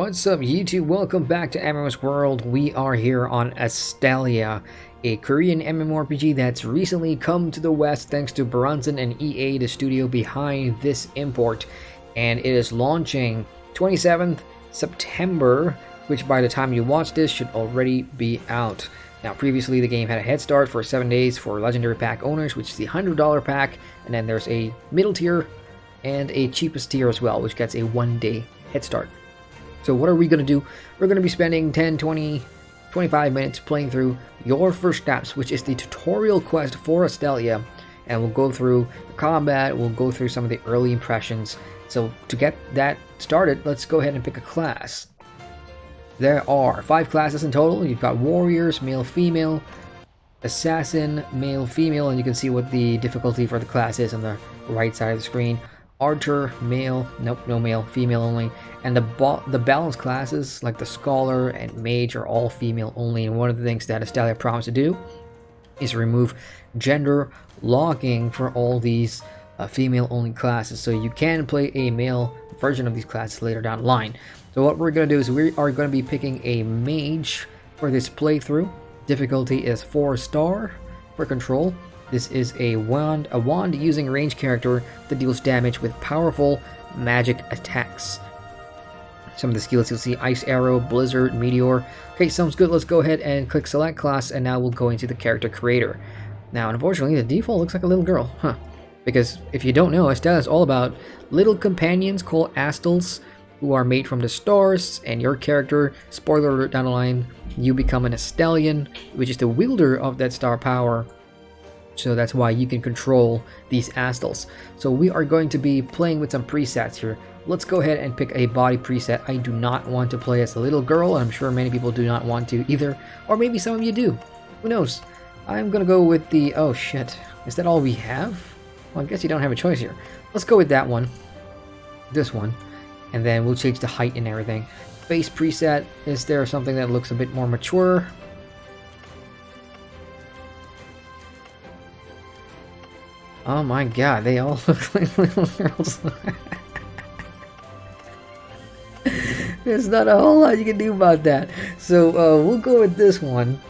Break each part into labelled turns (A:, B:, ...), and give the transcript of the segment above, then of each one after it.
A: What's up YouTube? Welcome back to MMOSWORLD. We are here on Astellia, a Korean MMORPG that's recently come to the West thanks to Bronson and EA, the studio behind this import. And it is launching 27th September, which by the time you watch this should already be out. Now previously the game had a head start for 7 days for Legendary Pack owners, which is the $100 pack, and then there's a middle tier and a cheapest tier as well, which gets a 1-day head start. So what are we going to do? We're going to be spending 10, 20, 25 minutes playing through Your First Steps, which is the tutorial quest for Astellia. And we'll go through combat, we'll go through some of the early impressions. So to get that started, let's go ahead and pick a class. There are 5 classes in total. You've got Warriors, Male, Female, Assassin, Male, Female, and you can see what the difficulty for the class is on the right side of the screen. Archer, male, nope, no male, female only, and the balanced classes like the Scholar and Mage are all female only. And one of the things that Astellia promised to do is remove gender locking for all these female only classes, so you can play a male version of these classes later down the line. So what we're going to do is we are going to be picking a Mage for this playthrough. Difficulty is 4-star for control. This is a wand using range character that deals damage with powerful magic attacks. Some of the skills you'll see: Ice Arrow, Blizzard, Meteor. Okay, sounds good. Let's go ahead and click Select Class, and now we'll go into the character creator. Now, unfortunately, the default looks like a little girl, because if you don't know, Astellia is all about little companions called Astels who are made from the stars, and your character, spoiler alert down the line, you become an Astellian, which is the wielder of that star power. So that's why you can control these Astels. So we are going to be playing with some presets here. Let's go ahead and pick a body preset. I do not want to play as a little girl, and I'm sure many people do not want to either. Or maybe some of you do. Who knows? I'm gonna go with the... oh shit. Is that all we have? Well, I guess you don't have a choice here. Let's go with that one. This one. And then we'll change the height and everything. Face preset. Is there something that looks a bit more mature? Oh my god, they all look like little girls. There's not a whole lot you can do about that. So we'll go with this one.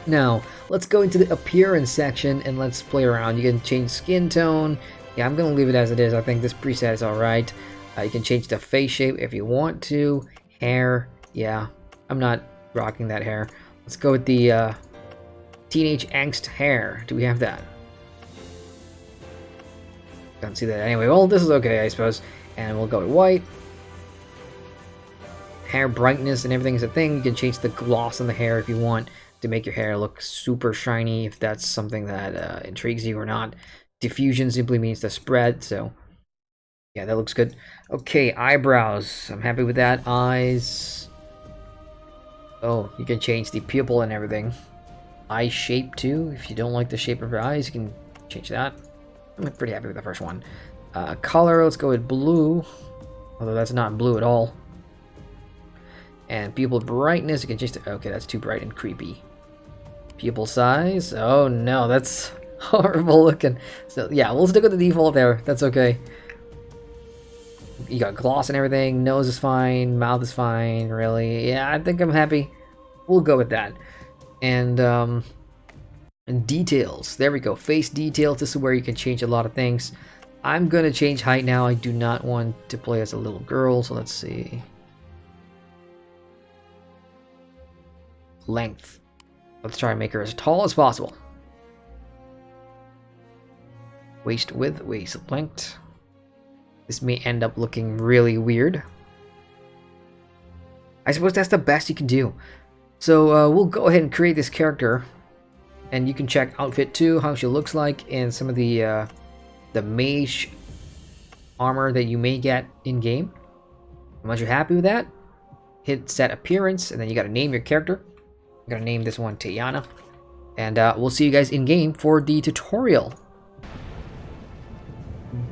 A: Now, let's go into the appearance section and let's play around. You can change skin tone. Yeah, I'm going to leave it as it is. I think this preset is alright. You can change the face shape if you want to. Hair, yeah, I'm not rocking that hair. Let's go with the teenage angst hair. Do we have that? Don't see that anyway. Well, this is okay, I suppose. And we'll go with white. Hair brightness and everything is a thing. You can change the gloss on the hair if you want to make your hair look super shiny, if that's something that intrigues you or not. Diffusion simply means the spread, so yeah, that looks good. Okay, eyebrows. I'm happy with that. Eyes. Oh, you can change the pupil and everything. Eye shape too. If you don't like the shape of your eyes, you can change that. I'm pretty happy with the first one. Color, let's go with blue. Although that's not blue at all. And pupil brightness, you can change the... okay, that's too bright and creepy. Pupil size, oh no, that's horrible looking. So yeah, we'll stick with the default there, that's okay. You got gloss and everything, nose is fine, mouth is fine, really. Yeah, I think I'm happy. We'll go with that. And details, there we go. Face details, this is where you can change a lot of things. I'm gonna change height now. I do not want to play as a little girl, so let's see. Length, let's try and make her as tall as possible. Waist width, waist length. This may end up looking really weird. I suppose that's the best you can do. So we'll go ahead and create this character. And you can check outfit too, how she looks like, and some of the mage armor that you may get in game. Once you're happy with that, hit set appearance, and then you got to name your character. I'm gonna name this one Tayana, and we'll see you guys in game for the tutorial.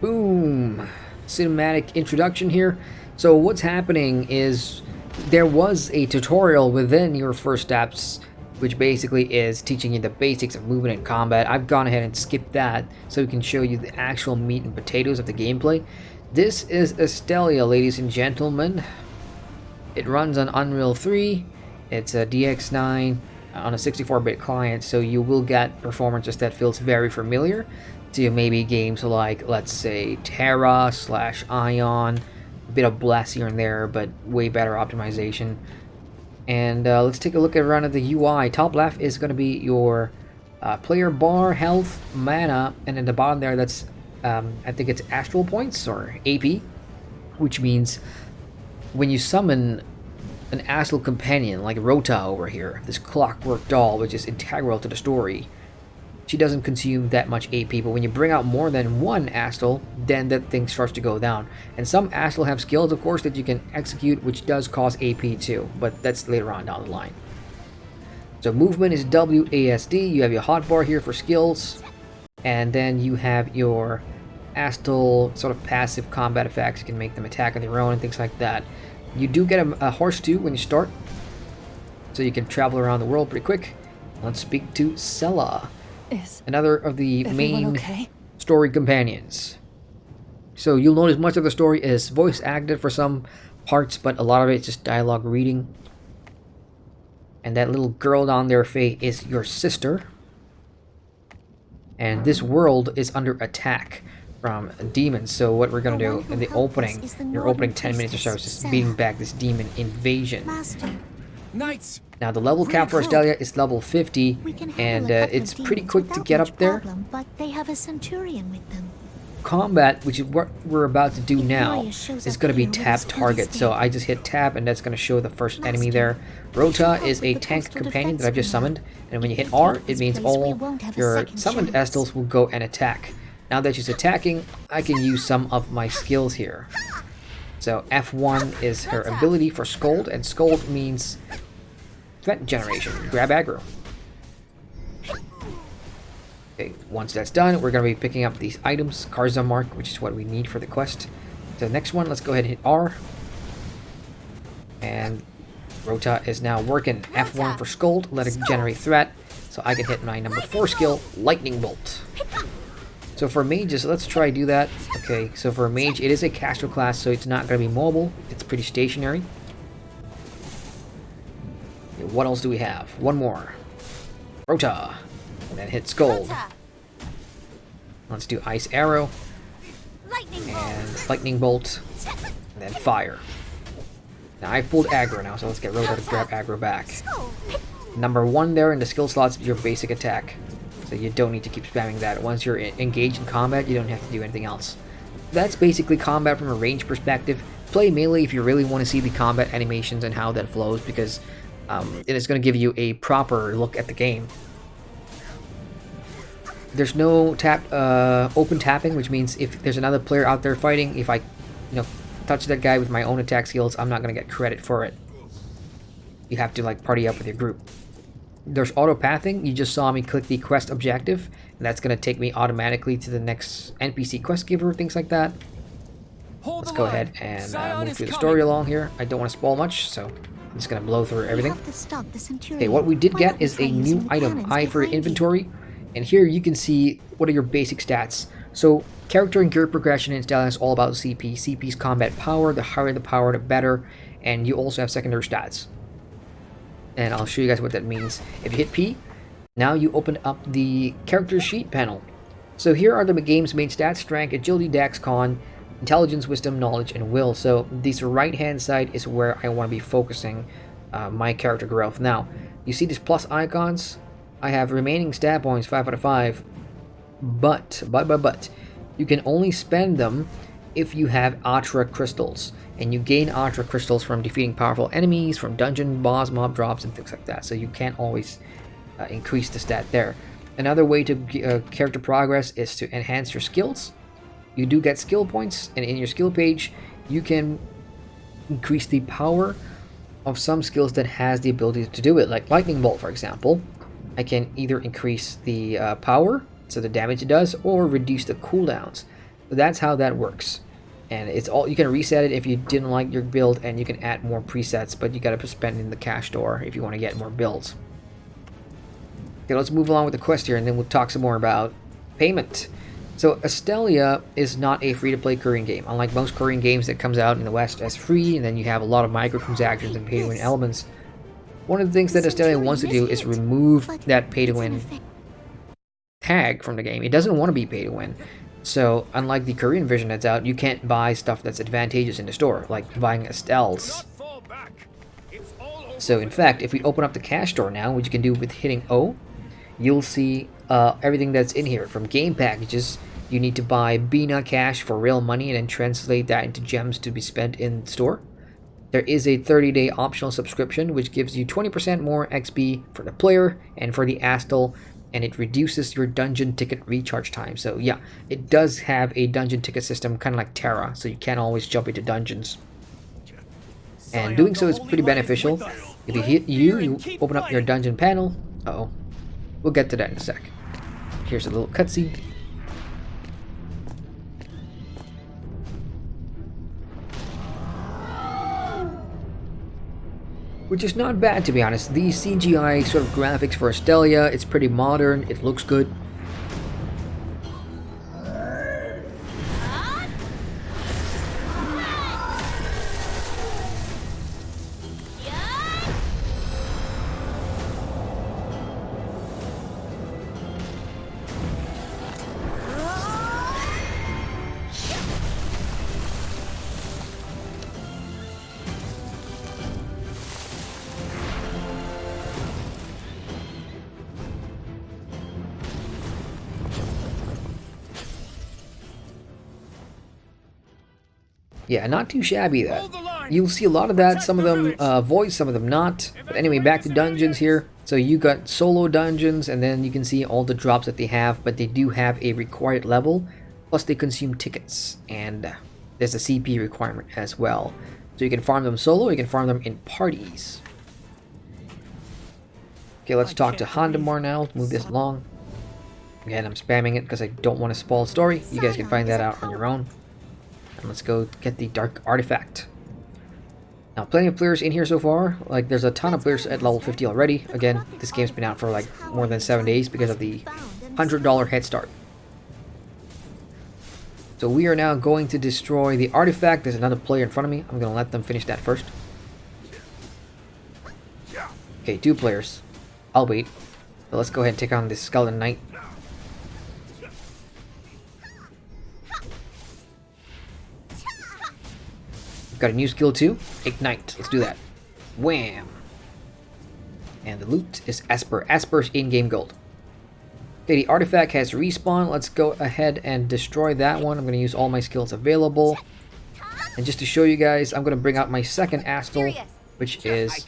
A: Boom! Cinematic introduction here. So what's happening is there was a tutorial within Your First Steps, which basically is teaching you the basics of movement and combat. I've gone ahead and skipped that so we can show you the actual meat and potatoes of the gameplay. This is Astellia, ladies and gentlemen. It runs on Unreal 3. It's a DX9 on a 64-bit client, so you will get performances that feels very familiar to maybe games like, let's say, Terra / Ion. A bit of blast here and there, but way better optimization. And let's take a look around at the UI. Top left is going to be your player bar, health, mana, and in the bottom there, that's I think it's astral points or AP, which means when you summon an astral companion like Rota over here, this clockwork doll, which is integral to the story, she doesn't consume that much AP, but when you bring out more than one astral, then that thing starts to go down. And some astral have skills, of course, that you can execute, which does cost AP too, but that's later on down the line. So movement is WASD. You have your hotbar here for skills, and then you have your astral sort of passive combat effects. You can make them attack on their own and things like that. You do get a horse too when you start, so you can travel around the world pretty quick. Let's speak to Sella, another of the main story companions. So you'll notice much of the story is voice acted for some parts, but a lot of it is just dialogue reading. And that little girl down there, Faye, is your sister. And this world is under attack from demons. So what we're going to do in the opening, your opening 10 minutes or so, is just beating back this demon invasion.
B: Knights.
A: Now the level cap for Astellia is level 50, and it's pretty quick to get up there.
C: But they have a centurion with them.
A: Combat, which is what we're about to do now, is going to be tap target. So I just hit tab, and that's going to show the first enemy there. Rota is a tank companion that I've just summoned, and when you hit R, it means all your summoned Estals will go and attack. Now that she's attacking, I can use some of my skills here. So F1 is her ability for Scold, and Scold means threat generation. Grab aggro. Okay, once that's done, we're going to be picking up these items, Karza Mark, which is what we need for the quest. So the next one, let's go ahead and hit R. And Rota is now working F1 for Scold, let it generate threat, so I can hit my number 4 skill, Lightning Bolt. So for mages, let's try do that. Okay, so for a mage, it is a caster class, so it's not going to be mobile. It's pretty stationary. Okay, what else do we have? One more. Rota. And then hit Scold. Let's do Ice Arrow. And Lightning Bolt. And then Fire. Now I've pulled aggro now, so let's get Rota to grab aggro back. Number 1 there in the skill slots is your basic attack. So you don't need to keep spamming that. Once you're engaged in combat, you don't have to do anything else. That's basically combat from a range perspective. Play melee if you really want to see the combat animations and how that flows, because it is going to give you a proper look at the game. There's no open tapping, which means if there's another player out there fighting, if I touch that guy with my own attack skills, I'm not going to get credit for it. You have to party up with your group. There's auto pathing. You just saw me click the quest objective, and that's going to take me automatically to the next NPC quest giver, things like that. Let's go ahead and move through the story along here. I don't want to spoil much, so I'm just going to blow through everything. Okay, what we did get is a new item, Eye for Inventory, and here you can see what are your basic stats. So character and gear progression in Astellia is all about CP. CP's combat power. The higher the power, the better, and you also have secondary stats. And I'll show you guys what that means. If you hit P, now you open up the character sheet panel. So here are the game's main stats: strength, agility, dex, con, intelligence, wisdom, knowledge, and will. So this right hand side is where I want to be focusing my character growth. Now, you see these plus icons? I have remaining stat points 5 out of 5, but you can only spend them if you have Atra crystals. And you gain Atra crystals from defeating powerful enemies, from dungeon boss mob drops, and things like that. So you can't always increase the stat there. Another way to character progress is to enhance your skills. You do get skill points, and in your skill page, you can increase the power of some skills that has the ability to do it. Like Lightning Bolt, for example. I can either increase the power, so the damage it does, or reduce the cooldowns. So that's how that works. And it's all, you can reset it if you didn't like your build, and you can add more presets, but you gotta spend in the cash store if you want to get more builds. Okay, let's move along with the quest here, and then we'll talk some more about payment. So Astellia is not a free-to-play Korean game. Unlike most Korean games that comes out in the West as free, and then you have a lot of microtransactions and pay-to-win elements. One of the things that Astellia wants to do is remove that pay-to-win tag from the game. It doesn't want to be pay-to-win. So unlike the Korean version that's out, you can't buy stuff that's advantageous in the store, like buying Estelles. So in fact, if we open up the cash store now, which you can do with hitting O, you'll see everything that's in here. From game packages, you need to buy Bina cash for real money and then translate that into gems to be spent in store. There is a 30-day optional subscription, which gives you 20% more XP for the player and for the Astel, and it reduces your dungeon ticket recharge time. So yeah, it does have a dungeon ticket system, kind of like Terra, so you can't always jump into dungeons. And doing so is pretty beneficial. If you hit U, you open up your dungeon panel. Uh-oh. We'll get to that in a sec. Here's a little cutscene. Which is not bad, to be honest. The CGI sort of graphics for Astellia, it's pretty modern, it looks good. Yeah, not too shabby that. You'll see a lot of that, some of them voice, some of them not. But anyway, back to dungeons here. So you got solo dungeons, and then you can see all the drops that they have, but they do have a required level, plus they consume tickets, and there's a CP requirement as well. So you can farm them solo, you can farm them in parties. Okay, let's talk to Handamar now, move this along. Again, I'm spamming it because I don't want to spoil the story. You guys can find that out on your own. And let's go get the Dark Artifact. Now, plenty of players in here so far. Like, there's a ton of players at level 50 already. Again, this game's been out for like more than 7 days because of the $100 head start. So we are now going to destroy the artifact. There's another player in front of me. I'm going to let them finish that first. Okay, 2 players. I'll wait. So let's go ahead and take on this Skeleton Knight. Got a new skill too. Ignite. Let's do that. Wham! And the loot is Esper. Esper's in-game gold. Okay, the artifact has respawn. Let's go ahead and destroy that one. I'm going to use all my skills available. And just to show you guys, I'm going to bring out my second Astel, which is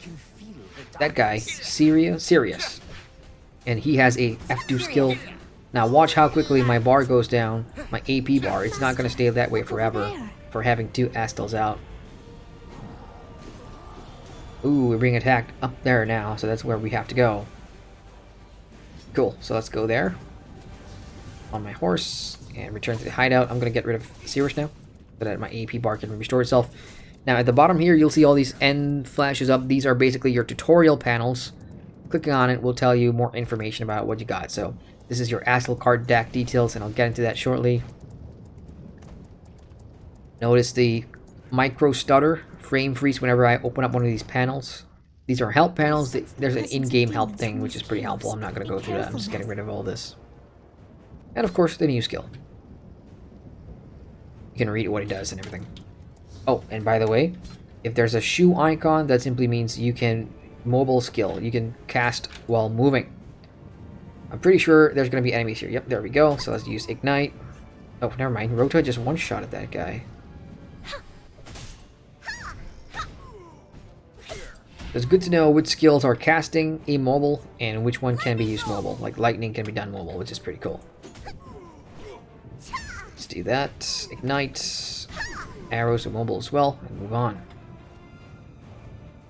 A: that guy, Sirius. And he has a F2 skill. Now watch how quickly my bar goes down, my AP bar. It's not going to stay that way forever for having 2 Astels out. Ooh, we're being attacked up there now, so that's where we have to go. Cool, so let's go there. On my horse, and return to the hideout. I'm going to get rid of Sirius now, so that my AP bar can restore itself. Now at the bottom here, you'll see all these end flashes up. These are basically your tutorial panels. Clicking on it will tell you more information about what you got. So this is your Astel card deck details, and I'll get into that shortly. Notice the micro stutter, frame freeze whenever I open up one of these panels. These are help panels. There's an in-game help thing, which is pretty helpful. I'm not going to go through that. I'm just getting rid of all this. And of course, the new skill. You can read what it does and everything. Oh, and by the way, if there's a shoe icon, that simply means you can mobile skill. You can cast while moving. I'm pretty sure there's going to be enemies here. Yep, there we go. So let's use Ignite. Oh, never mind. Rota just one-shot at that guy. It's good to know which skills are casting immobile and which one can be used mobile. Like lightning can be done mobile, which is pretty cool. Let's do that. Ignite. Arrows are mobile as well. And move on.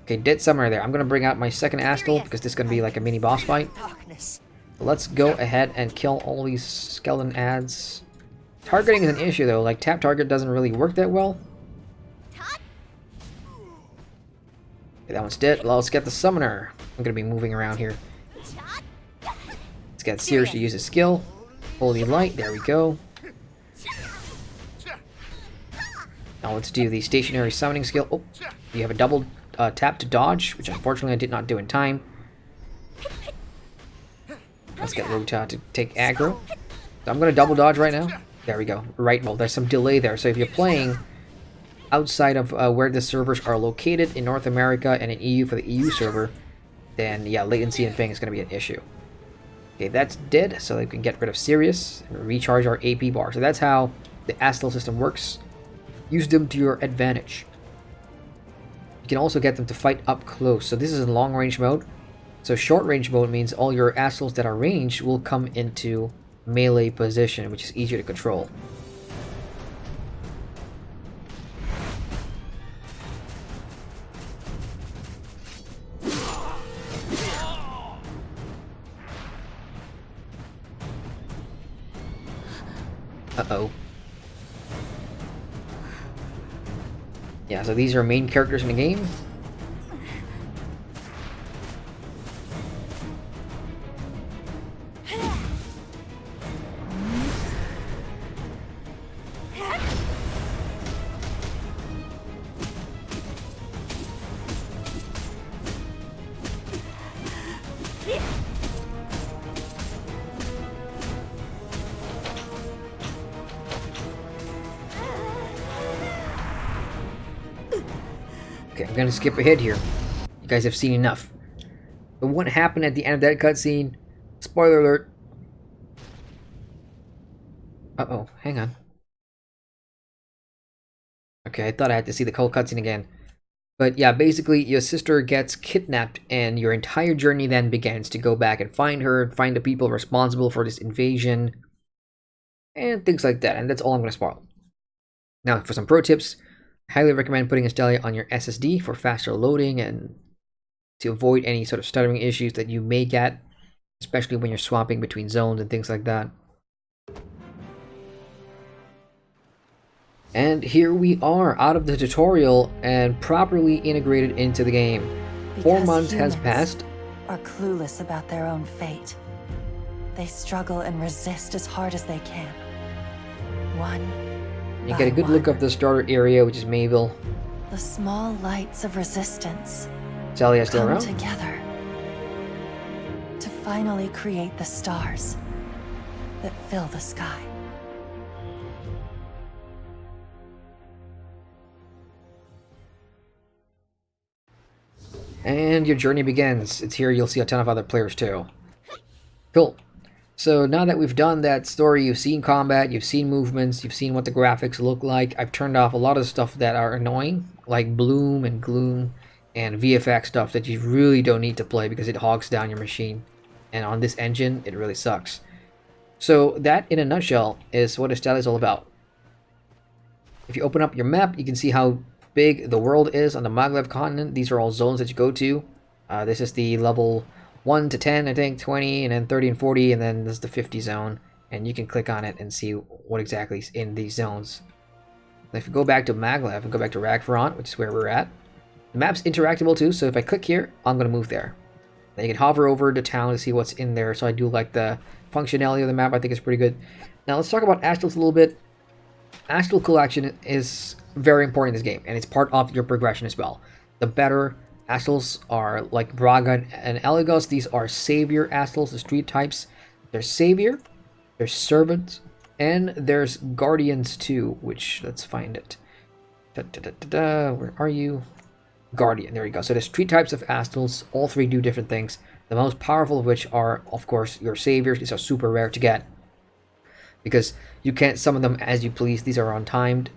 A: Okay, dead summoner there. I'm going to bring out my second Astel because this is going to be like a mini boss fight. So let's go ahead and kill all these skeleton ads. Targeting is an issue though. Like tap target doesn't really work that well. Okay, that one's dead. Let's get the summoner. I'm going to be moving around here. Let's get Sirius to use his skill. Holy light. There we go. Now let's do the stationary summoning skill. Oh, you have a double tap to dodge, which unfortunately I did not do in time. Let's get Rota to take aggro. So I'm going to double dodge right now. There we go. Right, well, there's some delay there. So if you're playing outside of where the servers are located in North America and in EU for the EU server, then yeah, latency and ping is going to be an issue. Okay, that's dead, so we can get rid of Sirius and recharge our AP bar. So that's how the Astral system works. Use them to your advantage. You can also get them to fight up close. So this is in long range mode. So short range mode means all your Astrals that are ranged will come into melee position, which is easier to control. Uh-oh. Yeah, so these are main characters in the game. Okay, I'm gonna skip ahead here. You guys have seen enough. But what happened at the end of that cutscene? Spoiler alert. Uh-oh, hang on. Okay, I thought I had to see the whole cutscene again. But yeah, basically your sister gets kidnapped and your entire journey then begins to go back and find her, find the people responsible for this invasion, and things like that. And that's all I'm going to spoil. Now, for some pro tips, I highly recommend putting Astellia on your SSD for faster loading and to avoid any sort of stuttering issues that you may get, especially when you're swapping between zones and things like that. And here we are, out of the tutorial and properly integrated into the game. 4 months has passed.
D: Are clueless about their own fate. They struggle and resist as hard as they can.
A: You get a good look of the starter area, which is Mayville.
D: The small lights of resistance
A: Astellia still
D: come
A: around?
D: together to finally create the stars that fill the sky.
A: And your journey begins. It's here you'll see a ton of other players too. Cool. So now that we've done that story, you've seen combat, you've seen movements, you've seen what the graphics look like. I've turned off a lot of stuff that are annoying, like bloom and gloom and VFX stuff that you really don't need to play because it hogs down your machine. And on this engine, it really sucks. So that, in a nutshell, is what Astellia is all about. If you open up your map, you can see how big the world is on the Maglev continent. These are all zones that you go to. This is the level 1 to 10, I think, 20, and then 30 and 40, and then this is the 50 zone. And you can click on it and see what exactly is in these zones. Now, if you go back to Maglev and go back to Ragfront, which is where we're at, the map's interactable too, so if I click here, I'm going to move there. Then you can hover over the town to see what's in there, so I do like the functionality of the map. I think it's pretty good. Now let's talk about Astrals a little bit. Astral collection is very important in this game, and it's part of your progression as well. The better Astrals are like Braga and Eligos. These are Savior Astrals, the street types. There's Savior, there's Servant, and there's Guardians too, which, let's find it. Where are you? Guardian, there you go. So there's 3 types of Astrals. All 3 do different things. The most powerful of which are, of course, your Saviors. These are super rare to get, because you can't summon them as you please. These are untimed.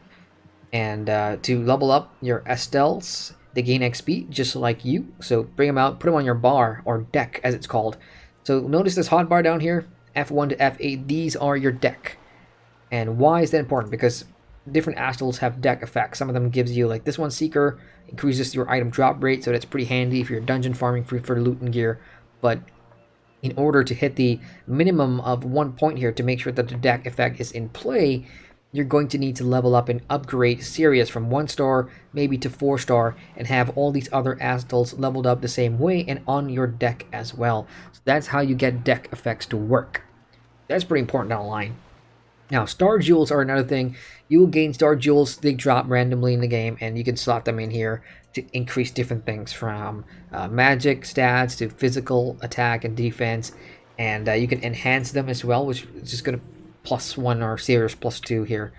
A: And to level up your Estelles, they gain XP just like you. So bring them out, put them on your bar, or deck as it's called. So notice this hotbar down here, F1 to F8, these are your deck. And why is that important? Because different Astrals have deck effects. Some of them gives you, like this one, Seeker, increases your item drop rate, so that's pretty handy if you're dungeon farming for loot and gear. But in order to hit the minimum of 1 point here to make sure that the deck effect is in play, you're going to need to level up and upgrade Sirius from 1 star maybe to 4 star and have all these other Astrals leveled up the same way and on your deck as well. So that's how you get deck effects to work. That's pretty important down the line. Now, star jewels are another thing. You will gain star jewels. They drop randomly in the game, and you can slot them in here to increase different things from magic stats to physical attack and defense. And you can enhance them as well, which is just going to +1 or serious +2 here.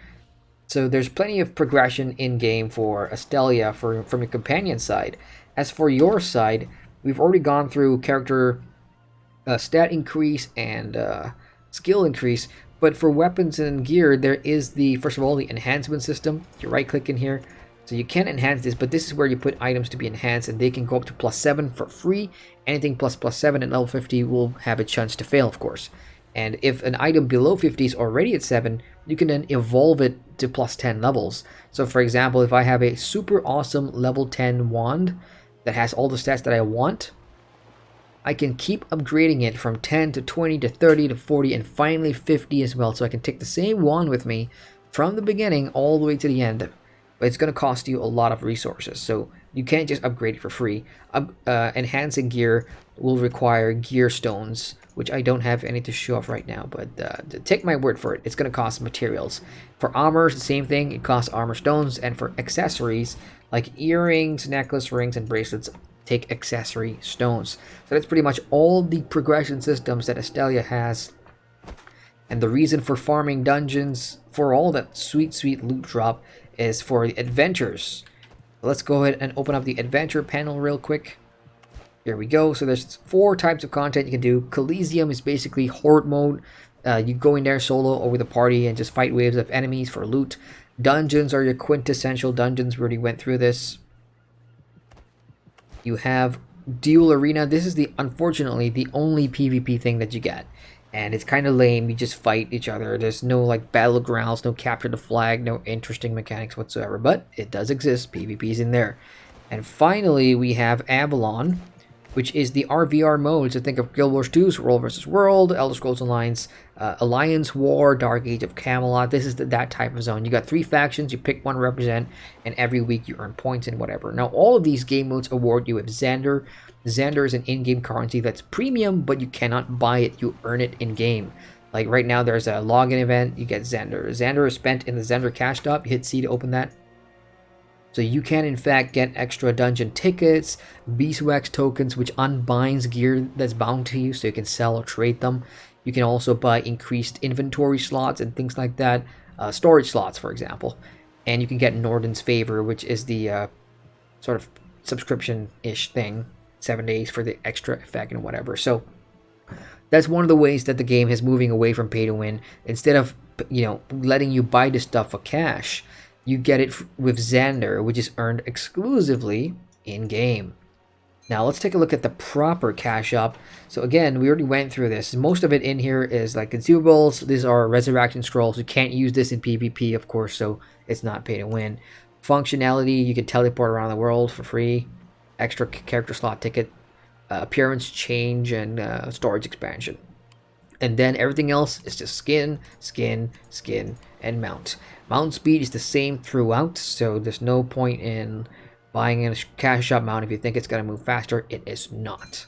A: So there's plenty of progression in game for Astellia from your companion side. As for your side, we've already gone through character stat increase and skill increase. But for weapons and gear, there is first of all, the enhancement system. You right click in here. So you can enhance this, but this is where you put items to be enhanced, and they can go up to +7 for free. Anything +7 at level 50 will have a chance to fail, of course. And if an item below 50 is already at 7, you can then evolve it to +10 levels. So for example, if I have a super awesome level 10 wand that has all the stats that I want, I can keep upgrading it from 10 to 20 to 30 to 40 and finally 50 as well. So I can take the same wand with me from the beginning all the way to the end. But it's going to cost you a lot of resources. So you can't just upgrade it for free. Enhancing gear will require gear stones, which I don't have any to show off right now. But take my word for it. It's going to cost materials. For armor, the same thing. It costs armor stones. And for accessories, like earrings, necklace, rings, and bracelets, take accessory stones. So that's pretty much all the progression systems that Astellia has. And the reason for farming dungeons for all that sweet loot drop is for the adventures. Let's go ahead and open up the adventure panel real quick. Here we go. So there's 4 types of content you can do. Coliseum is basically horde mode. You go in there solo or with a party and just fight waves of enemies for loot. Dungeons are your quintessential dungeons. We already went through this. You have Duel Arena. This is unfortunately the only PvP thing that you get. And it's kind of lame. You just fight each other. There's no like battlegrounds, no capture the flag, no interesting mechanics whatsoever. But it does exist. PvP's in there. And finally, we have Avalon, which is the RVR mode. So think of Guild Wars 2's World vs. World, Elder Scrolls Online's Alliance War, Dark Age of Camelot. This is that type of zone. You got 3 factions, you pick one to represent, and every week you earn points and whatever. Now, all of these game modes award you with Xander. Xander is an in-game currency that's premium, but you cannot buy it. You earn it in-game. Like right now, there's a login event, you get Xander. Xander is spent in the Xander cash shop. You hit C to open that. So you can in fact get extra dungeon tickets, beeswax tokens, which unbinds gear that's bound to you, so you can sell or trade them. You can also buy increased inventory slots and things like that, storage slots, for example. And you can get Norden's Favor, which is the sort of subscription-ish thing, 7 days for the extra effect and whatever. So that's one of the ways that the game is moving away from pay to win. Instead of letting you buy the stuff for cash, you get it with Xander, which is earned exclusively in-game. Now let's take a look at the proper cash up. So again, we already went through this. Most of it in here is like consumables. These are resurrection scrolls. You can't use this in PvP, of course, so it's not pay to win. Functionality, you can teleport around the world for free. Extra character slot ticket, appearance change, and storage expansion. And then everything else is just skin, and mount. Mount speed is the same throughout, so there's no point in buying a cash shop mount if you think it's going to move faster. It is not.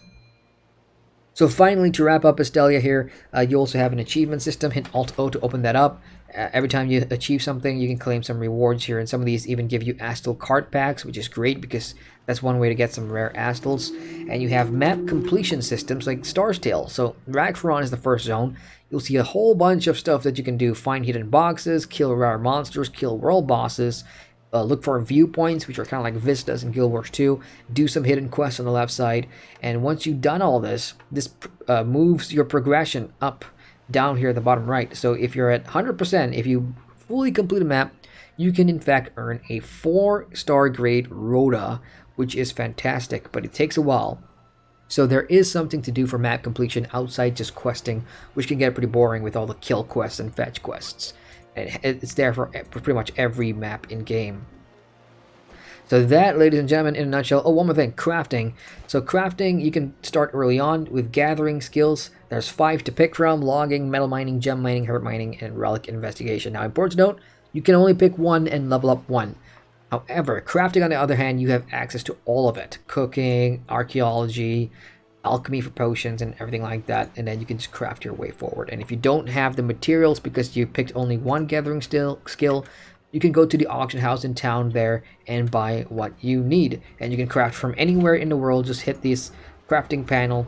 A: So finally, to wrap up Astellia here, you also have an achievement system. Hit Alt-O to open that up. Every time you achieve something, you can claim some rewards here, and some of these even give you Astel card packs, which is great because that's one way to get some rare Astels. And you have map completion systems like Star's Tale. So Ragfaron is the first zone. You'll see a whole bunch of stuff that you can do. Find hidden boxes, kill rare monsters, kill world bosses, look for viewpoints, which are kind of like vistas in Guild Wars 2. Do some hidden quests on the left side. And once you've done all this, moves your progression up down here at the bottom right. So if you're at 100%, if you fully complete a map, you can in fact earn a 4-star grade Rhoda, which is fantastic, but it takes a while. So there is something to do for map completion outside just questing, which can get pretty boring with all the kill quests and fetch quests. And it's there for pretty much every map in game. So that, ladies and gentlemen, in a nutshell. Oh, one more thing, crafting. So crafting, you can start early on with gathering skills. There's 5 to pick from: logging, metal mining, gem mining, herb mining, and relic investigation. Now, important to note, you can only pick one and level up one. However, crafting, on the other hand, you have access to all of it. Cooking, archaeology, alchemy for potions and everything like that, and then you can just craft your way forward. And if you don't have the materials because you picked only one gathering skill, you can go to the auction house in town there and buy what you need, and you can craft from anywhere in the world. Just hit this crafting panel,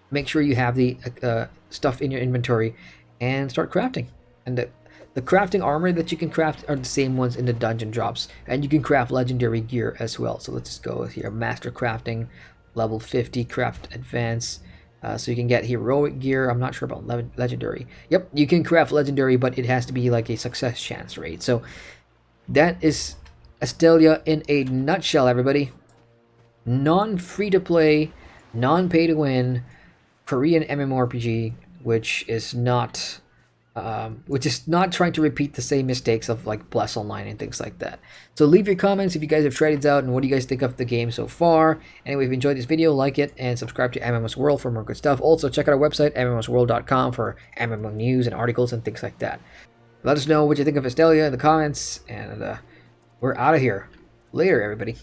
A: make sure you have the stuff in your inventory, and start crafting. And the crafting armor that you can craft are the same ones in the dungeon drops, and you can craft legendary gear as well. So let's just go here, master crafting, level 50, craft advance. So you can get heroic gear. I'm not sure about legendary. Yep, you can craft legendary, but it has to be like a success chance rate. So that is Astellia in a nutshell, everybody. Non-free-to-play, non-pay-to-win Korean MMORPG, which is not trying to repeat the same mistakes of like Bless Online and things like that. So leave your comments if you guys have tried it out and what do you guys think of the game so far. Anyway, if you enjoyed this video, like it and subscribe to MMOSWORLD for more good stuff. Also, check out our website, mmosworld.com, for MMO news and articles and things like that. Let us know what you think of Astellia in the comments, and we're out of here. Later, everybody.